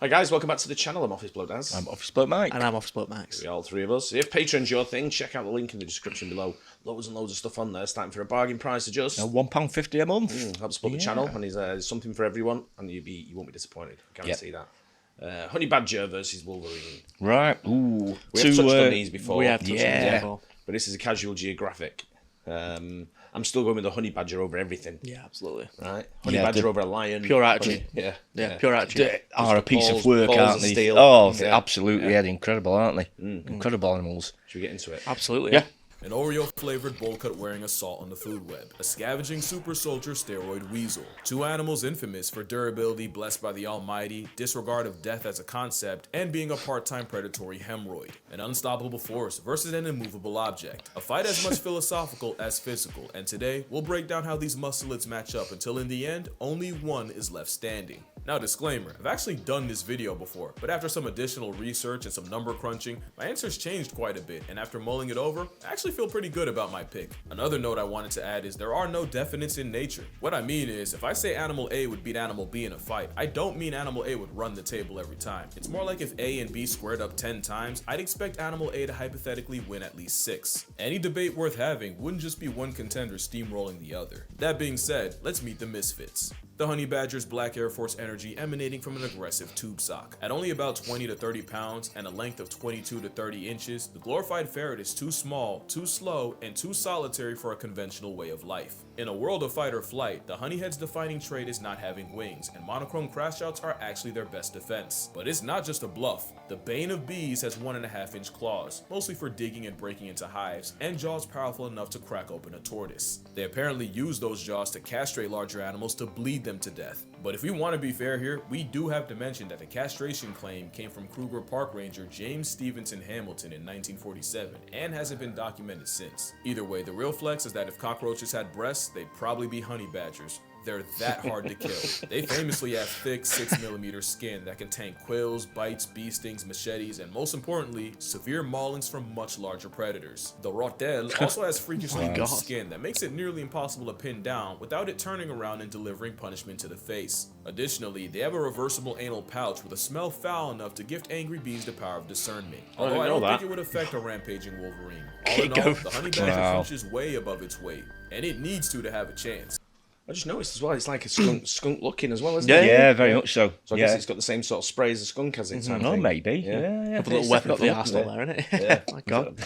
Hi guys, welcome back to the channel. I'm Office Bloke Daz. I'm Office Bloke Mike. And I'm Office Bloke Max. All three of us. If Patreon's your thing, check out the link in the description below. Loads and loads of stuff on there, starting for a bargain price of just £1.50 a month. Help support the channel, and there's something for everyone, and you won't be disappointed. Guarantee that. Honey Badger versus Wolverine. Right. Ooh. We have touched on these before. We have touched on these before. But this is a casual geographic. I'm still going with the Honey Badger over everything. Yeah, absolutely. Right? Honey Badger over a lion. Pure attitude. Yeah, pure attitude. They are a piece of work, balls aren't of they? steel. Oh, they're absolutely. They're incredible, aren't they? Incredible animals. Should we get into it? Absolutely. Yeah. An Oreo-flavored bowl cut wearing assault on the food web, a scavenging super soldier steroid weasel. Two animals infamous for durability blessed by the almighty, disregard of death as a concept, and being a part-time predatory hemorrhoid. An unstoppable force versus an immovable object. A fight as much philosophical as physical, and today we'll break down how these musclets match up until in the end, only one is left standing. Now disclaimer, I've actually done this video before, but after some additional research and some number crunching, my answers changed quite a bit, and after mulling it over, I actually feel pretty good about my pick. Another note I wanted to add is there are no definites in nature. What I mean is, if I say animal A would beat animal B in a fight, I don't mean animal A would run the table every time. It's more like if A and B squared up 10 times, I'd expect animal A to hypothetically win at least 6. Any debate worth having wouldn't just be one contender steamrolling the other. That being said, let's meet the misfits. The Honey Badger's black Air Force energy emanating from an aggressive tube sock. At only about 20 to 30 pounds and a length of 22 to 30 inches, the glorified ferret is too small, too slow, and too solitary for a conventional way of life. In a world of fight or flight, the honeyhead's defining trait is not having wings, and monochrome crash outs are actually their best defense. But it's not just a bluff. The bane of bees has 1.5-inch claws, mostly for digging and breaking into hives, and jaws powerful enough to crack open a tortoise. They apparently use those jaws to castrate larger animals to bleed them to death. But if we want to be fair here, we do have to mention that the castration claim came from Kruger Park Ranger James Stevenson Hamilton in 1947 and hasn't been documented since. Either way, the real flex is that if cockroaches had breasts, they'd probably be honey badgers. They're that hard to kill. They famously have thick 6mm skin that can tank quills, bites, bee stings, machetes, and most importantly, severe maulings from much larger predators. The rotel also has freakishly loose skin that makes it nearly impossible to pin down without it turning around and delivering punishment to the face. Additionally, they have a reversible anal pouch with a smell foul enough to gift angry bees the power of discernment. Although I don't think it would affect a rampaging Wolverine. All in all, the honey badger punches way above its weight, and it needs to have a chance. I just noticed as well, it's like a skunk looking as well, isn't it? Yeah, very much so. So I guess it's got the same sort of spray as a skunk has it. Oh, maybe. Yeah. Couple little weapon for the arsenal there, isn't it? Yeah. My God.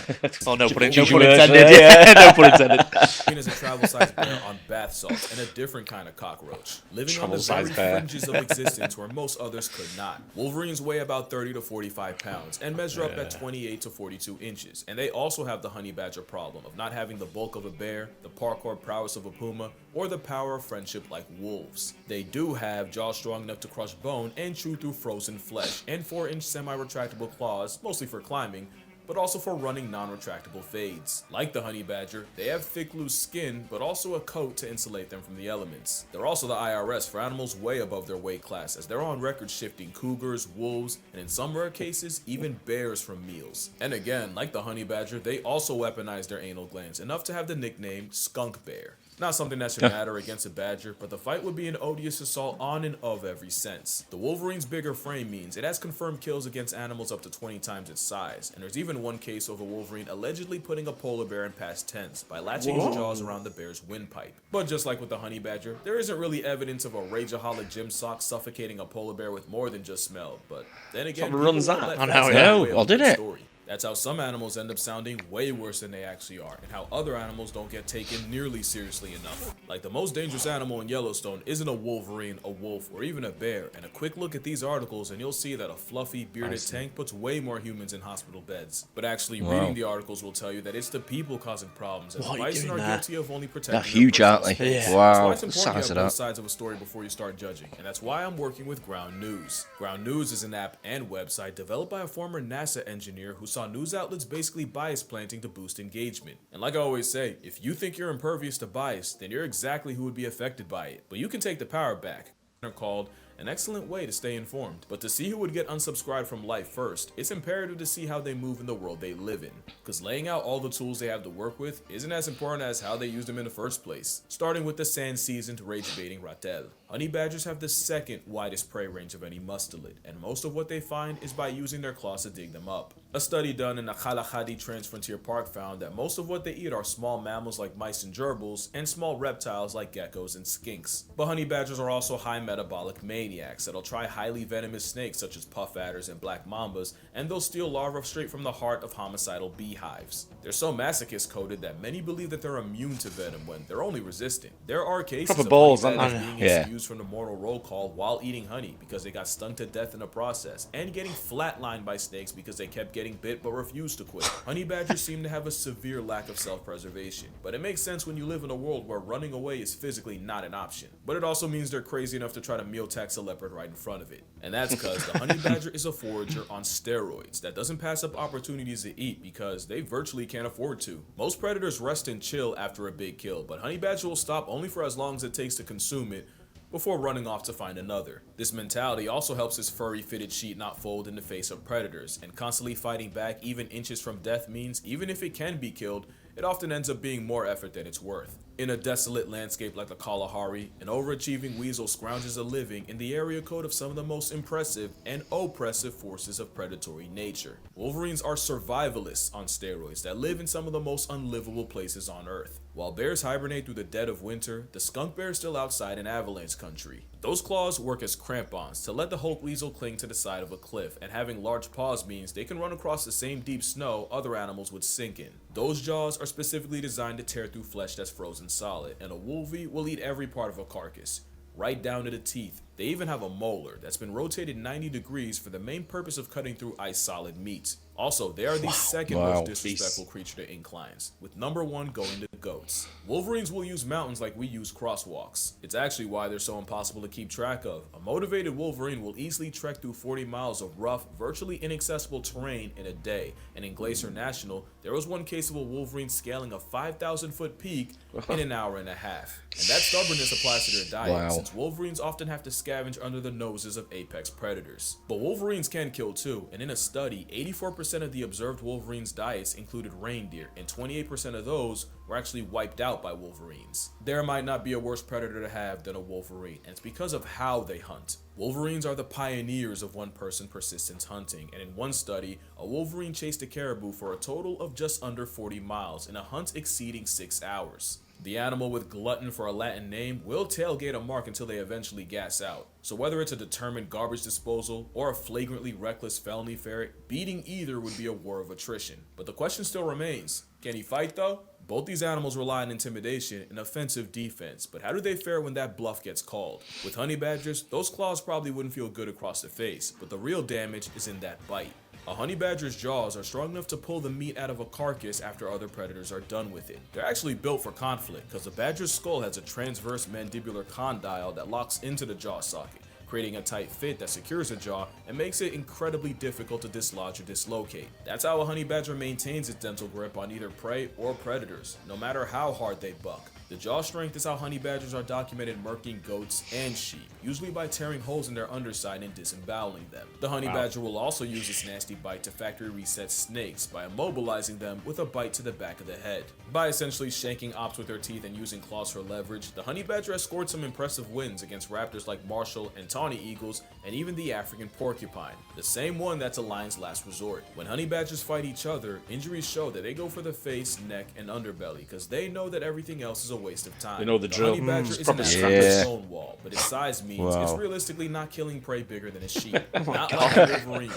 Oh, no pun Use intended. your words Yeah, no pun intended. Wolverine is a travel-sized bear on bath salts and a different kind of cockroach, living on the very fringes of existence where most others could not. Wolverines weigh about 30 to 45 pounds and measure up at 28 to 42 inches, and they also have the honey badger problem of not having the bulk of a bear, the parkour prowess of a puma, or the power of friendship like wolves. They do have jaws strong enough to crush bone and chew through frozen flesh, and 4-inch semi-retractable claws, mostly for climbing, but also for running non-retractable fades. Like the honey badger, they have thick loose skin, but also a coat to insulate them from the elements. They're also the IRS for animals way above their weight class, as they're on record shifting cougars, wolves, and in some rare cases, even bears from meals. And again, like the honey badger, they also weaponize their anal glands, enough to have the nickname skunk bear. Not something that should matter against a badger, but the fight would be an odious assault on and of every sense. The Wolverine's bigger frame means it has confirmed kills against animals up to 20 times its size, and there's even one case of a Wolverine allegedly putting a polar bear in past tense by latching his jaws around the bear's windpipe. But just like with the honey badger, there isn't really evidence of a rageaholic gym sock suffocating a polar bear with more than just smell, but then again, runs that. I know, well, did it? That's how some animals end up sounding way worse than they actually are, and how other animals don't get taken nearly seriously enough. Like the most dangerous animal in Yellowstone isn't a wolverine, a wolf, or even a bear, and a quick look at these articles and you'll see that a fluffy, bearded tank puts way more humans in hospital beds. But actually, reading the articles will tell you that it's the people causing problems, and the bison are guilty of only protecting They're huge, aren't they? Yeah. Wow. That's why it's important to have both sides of a story before you start judging, and that's why I'm working with Ground News. Ground News is an app and website developed by a former NASA engineer who saw news outlets basically bias planting to boost engagement. And like I always say, if you think you're impervious to bias, then you're exactly who would be affected by it. But you can take the power back. They're called an excellent way to stay informed. But to see who would get unsubscribed from life first, it's imperative to see how they move in the world they live in, because laying out all the tools they have to work with isn't as important as how they use them in the first place, starting with the sand-seasoned rage-baiting ratel. Honey badgers have the second widest prey range of any mustelid, and most of what they find is by using their claws to dig them up. A study done in the Khalahadi Transfrontier Park found that most of what they eat are small mammals like mice and gerbils, and small reptiles like geckos and skinks. But honey badgers are also high metabolic maniacs that'll try highly venomous snakes such as puff adders and black mambas, and they'll steal larvae straight from the heart of homicidal beehives. They're so masochist coded that many believe that they're immune to venom when they're only resistant. There are cases Proper of balls, honey aren't badgers they? being Yeah. excused from the mortal roll call while eating honey because they got stung to death in the process, and getting flatlined by snakes because they kept getting bit but refused to quit. Honey badgers seem to have a severe lack of self-preservation, but it makes sense when you live in a world where running away is physically not an option. But it also means they're crazy enough to try to meal tax a leopard right in front of it. And that's because the honey badger is a forager on steroids that doesn't pass up opportunities to eat because they virtually can't afford to. Most predators rest and chill after a big kill, but honey badger will stop only for as long as it takes to consume it before running off to find another. This mentality also helps his furry fitted sheet not fold in the face of predators, and constantly fighting back even inches from death means even if it can be killed, it often ends up being more effort than it's worth. In a desolate landscape like the Kalahari, an overachieving weasel scrounges a living in the area code of some of the most impressive and oppressive forces of predatory nature. Wolverines are survivalists on steroids that live in some of the most unlivable places on Earth. While bears hibernate through the dead of winter, the skunk bear is still outside in avalanche country. Those claws work as crampons to let the Hulk weasel cling to the side of a cliff, and having large paws means they can run across the same deep snow other animals would sink in. Those jaws are specifically designed to tear through flesh that's frozen solid, and a wolvie will eat every part of a carcass, right down to the teeth. They even have a molar that's been rotated 90 degrees for the main purpose of cutting through ice solid meats. Also, they are the second most disrespectful creature to inclines, with number 1 going to goats. Wolverines will use mountains like we use crosswalks. It's actually why they're so impossible to keep track of. A motivated Wolverine will easily trek through 40 miles of rough, virtually inaccessible terrain in a day, and in Glacier National, there was one case of a Wolverine scaling a 5,000-foot peak in an hour and a half. And that stubbornness applies to their diet, since Wolverines often have to scavenge under the noses of apex predators. But Wolverines can kill too, and in a study, 84% of the observed Wolverines' diets included reindeer, and 28% of those were actually wiped out by Wolverines. There might not be a worse predator to have than a Wolverine, and it's because of how they hunt. Wolverines are the pioneers of one-person persistence hunting, and in one study, a Wolverine chased a caribou for a total of just under 40 miles in a hunt exceeding 6 hours. The animal, with glutton for a Latin name, will tailgate a mark until they eventually gas out. So whether it's a determined garbage disposal or a flagrantly reckless felony ferret, beating either would be a war of attrition. But the question still remains, can he fight though? Both these animals rely on intimidation and offensive defense, but how do they fare when that bluff gets called? With honey badgers, those claws probably wouldn't feel good across the face, but the real damage is in that bite. A honey badger's jaws are strong enough to pull the meat out of a carcass after other predators are done with it. They're actually built for conflict, because the badger's skull has a transverse mandibular condyle that locks into the jaw socket, creating a tight fit that secures the jaw and makes it incredibly difficult to dislodge or dislocate. That's how a honey badger maintains its dental grip on either prey or predators, no matter how hard they buck. The jaw strength is how honey badgers are documented murking goats and sheep, usually by tearing holes in their underside and disemboweling them. The honey badger will also use its nasty bite to factory reset snakes by immobilizing them with a bite to the back of the head. By essentially shanking ops with their teeth and using claws for leverage, the honey badger has scored some impressive wins against raptors like Marshall and tawny eagles, and even the African porcupine, the same one that's a lion's last resort. When honey badgers fight each other, injuries show that they go for the face, neck, and underbelly, because they know that everything else is a waste of time. You know the drill. Honey badger isn't a stone wall, but its size means it's realistically not killing prey bigger than a sheep. Not like a Wolverine.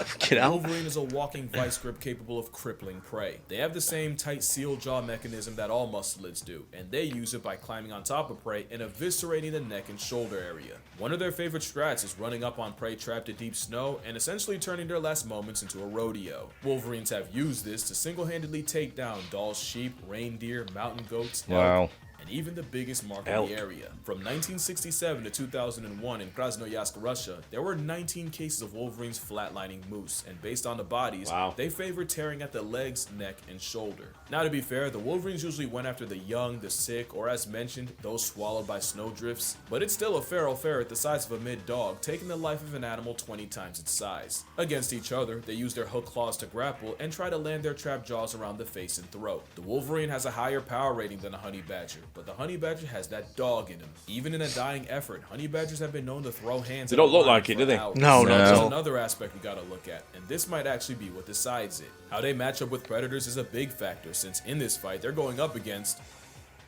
Wolverine is a walking vice grip capable of crippling prey. They have the same tight seal jaw mechanism that all mustelids do, and they use it by climbing on top of prey and eviscerating the neck and shoulder area. One of their favorite strats is running up on prey trapped in deep snow and essentially turning their last moments into a rodeo. Wolverines have used this to single-handedly take down Dall's sheep, reindeer, mountain goats, elk, and even the biggest mark in the area. From 1967 to 2001 in Krasnoyarsk, Russia, there were 19 cases of Wolverines flatlining moose, and based on the bodies, they favored tearing at the legs, neck, and shoulder. Now to be fair, the Wolverines usually went after the young, the sick, or as mentioned, those swallowed by snowdrifts, but it's still a feral ferret the size of a mid-dog taking the life of an animal 20 times its size. Against each other, they use their hook claws to grapple and try to land their trap jaws around the face and throat. The Wolverine has a higher power rating than a honey badger, but the honey badger has that dog in him. Even in a dying effort, honey badgers have been known to throw hands. They don't look like it, do they? No, not at There's all. another aspect we gotta look at, and this might actually be what decides it. How they match up with predators is a big factor, since in this fight they're going up against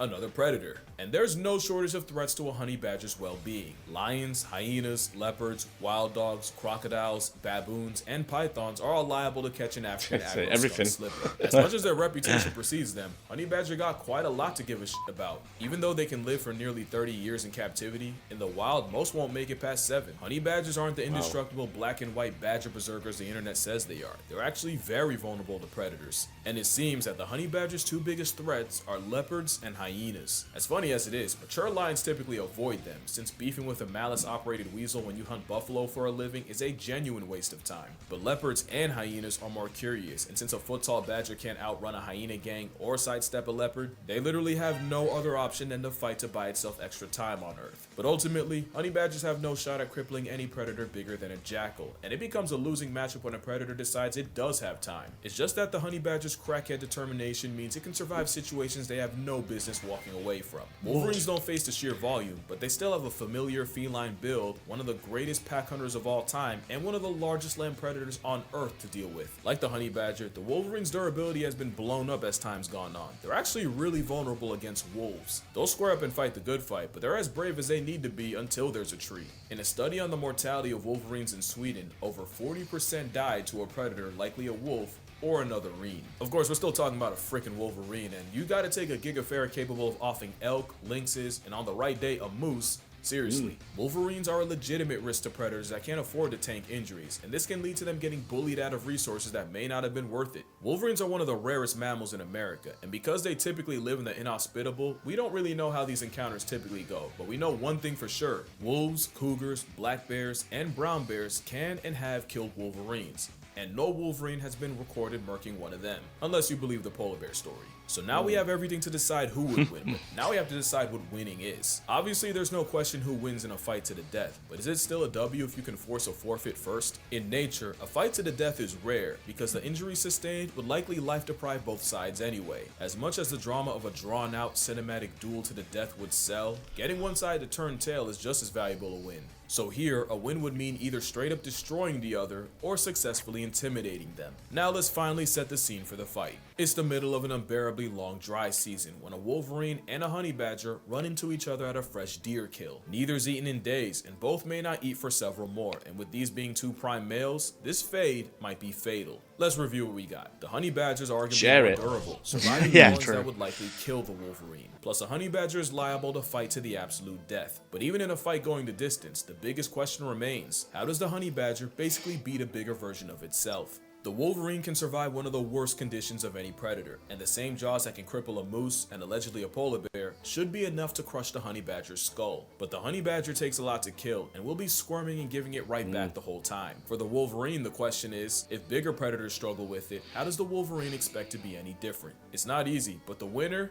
another predator. And there's no shortage of threats to a honey badger's well-being. Lions, hyenas, leopards, wild dogs, crocodiles, baboons, and pythons are all liable to catch an African everything. slipping. As much as their reputation precedes them, honey badger got quite a lot to give a shit about. Even though they can live for nearly 30 years in captivity, in the wild most won't make it past 7. Honey badgers aren't the indestructible black and white badger berserkers the internet says they are. They're actually very vulnerable to predators. And it seems that the honey badger's 2 biggest threats are leopards and hyenas. As funny as it is, mature lions typically avoid them, since beefing with a malice-operated weasel when you hunt buffalo for a living is a genuine waste of time. But leopards and hyenas are more curious, and since a foot-tall badger can't outrun a hyena gang or sidestep a leopard, they literally have no other option than to fight to buy itself extra time on Earth. But ultimately, honey badgers have no shot at crippling any predator bigger than a jackal, and it becomes a losing matchup when a predator decides it does have time. It's just that the honey badger's crackhead determination means it can survive situations they have no business walking away from. Wolverines don't face the sheer volume, but they still have a familiar feline build, one of the greatest pack hunters of all time, and one of the largest land predators on Earth to deal with. Like the honey badger, the Wolverine's durability has been blown up as time's gone on. They're actually really vulnerable against wolves. They'll square up and fight the good fight, but they're as brave as they need to be until there's a treat. In a study on the mortality of Wolverines in Sweden, over 40% died to a predator, likely a wolf, or another reen. Of course, we're still talking about a freaking Wolverine, and you gotta take a gigaferret capable of offing elk, lynxes, and on the right day, a moose. Seriously, Wolverines are a legitimate risk to predators that can't afford to tank injuries, and this can lead to them getting bullied out of resources that may not have been worth it. Wolverines are one of the rarest mammals in America, and because they typically live in the inhospitable, we don't really know how these encounters typically go, but we know one thing for sure. Wolves, cougars, black bears, and brown bears can and have killed Wolverines, and no Wolverine has been recorded murking one of them, unless you believe the polar bear story. So now we have everything to decide who would win, but now we have to decide what winning is. Obviously, there's no question who wins in a fight to the death, but is it still a W if you can force a forfeit first? In nature, a fight to the death is rare, because the injury sustained would likely life deprive both sides anyway. As much as the drama of a drawn-out cinematic duel to the death would sell, getting one side to turn tail is just as valuable a win. So here, a win would mean either straight up destroying the other or successfully intimidating them. Now let's finally set the scene for the fight. It's the middle of an unbearably long dry season when a Wolverine and a honey badger run into each other at a fresh deer kill. Neither's eaten in days, and both may not eat for several more, and with these being 2 prime males, this fade might be fatal. Let's review what we got. The honey badgers are arguably more durable, surviving the ones that would likely kill the Wolverine. Plus, a honey badger is liable to fight to the absolute death. But even in a fight going the distance, the biggest question remains: how does the honey badger basically beat a bigger version of itself? The Wolverine can survive one of the worst conditions of any predator, and the same jaws that can cripple a moose and allegedly a polar bear should be enough to crush the honey badger's skull. But the honey badger takes a lot to kill, and will be squirming and giving it right back the whole time. For the Wolverine, the question is, if bigger predators struggle with it, how does the Wolverine expect to be any different? It's not easy, but the winner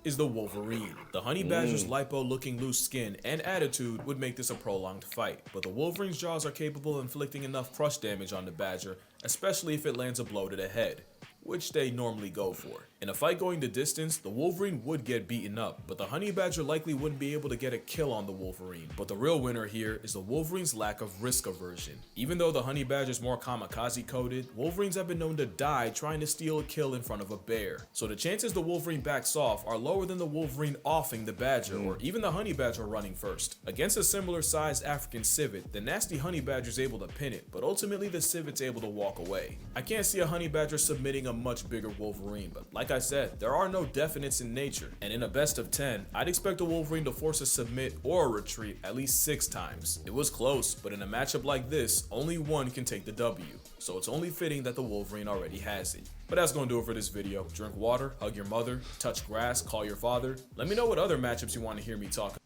is the Wolverine. The honey badger's lipo-looking loose skin and attitude would make this a prolonged fight, but the Wolverine's jaws are capable of inflicting enough crush damage on the badger, especially if it lands a blow to the head, which they normally go for. In a fight going the distance, the Wolverine would get beaten up, but the honey badger likely wouldn't be able to get a kill on the Wolverine. But the real winner here is the Wolverine's lack of risk aversion. Even though the honey badger is more kamikaze coded, Wolverines have been known to die trying to steal a kill in front of a bear. So the chances the Wolverine backs off are lower than the Wolverine offing the badger, or even the honey badger running first. Against a similar sized African civet, the nasty honey badger is able to pin it, but ultimately the civet's able to walk away. I can't see a honey badger submitting a much bigger Wolverine, but like I said, there are no definites in nature, and in a best of 10, I'd expect a Wolverine to force a submit or a retreat at least 6 times. It was close, but in a matchup like this, only one can take the W, so it's only fitting that the Wolverine already has it. But that's going to do it for this video. Drink water, hug your mother, touch grass, call your father. Let me know what other matchups you want to hear me talk about.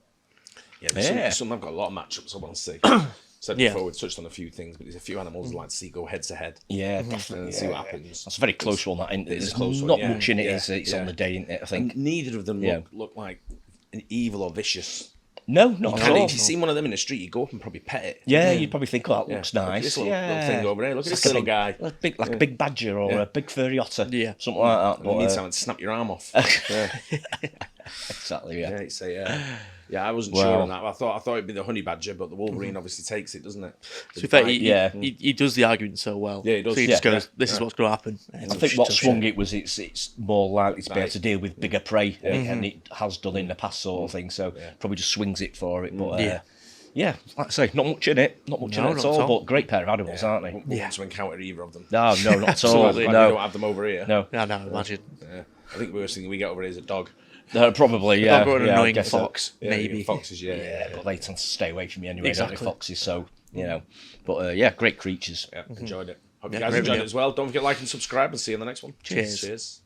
Yeah, some I've got a lot of matchups I want to see. Said before, we touched on a few things, but there's a few animals I'd like to see go head to head. Yeah, definitely. And see what happens. That's a very close one, that, isn't it? There's close one, not yeah. much in it, Yeah, is it? It's on the day, isn't it, I think? And neither of them look like an evil or vicious. No, not at all. If you see one of them in the street, you go up and probably pet it. Yeah, you'd probably think, oh, that looks Look at nice. this little thing over there. Look at It's this like little a guy. like a big badger or a big furry otter. Yeah. Something like that. In the meantime, I'd snap your arm off. Exactly, yeah. Yeah, it's I wasn't sure on that. I thought it'd be the honey badger, but the Wolverine obviously takes it, doesn't it? To be fair, he does the argument so well. Yeah, he does. So he just goes, "This is what's going to happen." I think what swung it was it's more likely to be able to deal with bigger prey, and it has done in the past sort of thing. So probably just swings it for it. But yeah, like I say, not much in it, not much in it at all. But great pair of animals, aren't they? Wouldn't want to encounter either of them. No, not at all. Glad we No, don't have them over here. no. No, imagine. Yeah. I think the worst thing we get over here is a dog. Probably, yeah. Or an yeah, I annoying guess so. fox, Yeah, maybe. foxes, Yeah, but they tend to stay away from me anyway, don't Exactly. they, foxes? So, you know. But yeah, great creatures. Yeah, enjoyed it. Hope Yeah, you guys great enjoyed video. it as well. Don't forget to like and subscribe, and see you in the next one. Cheers. Cheers.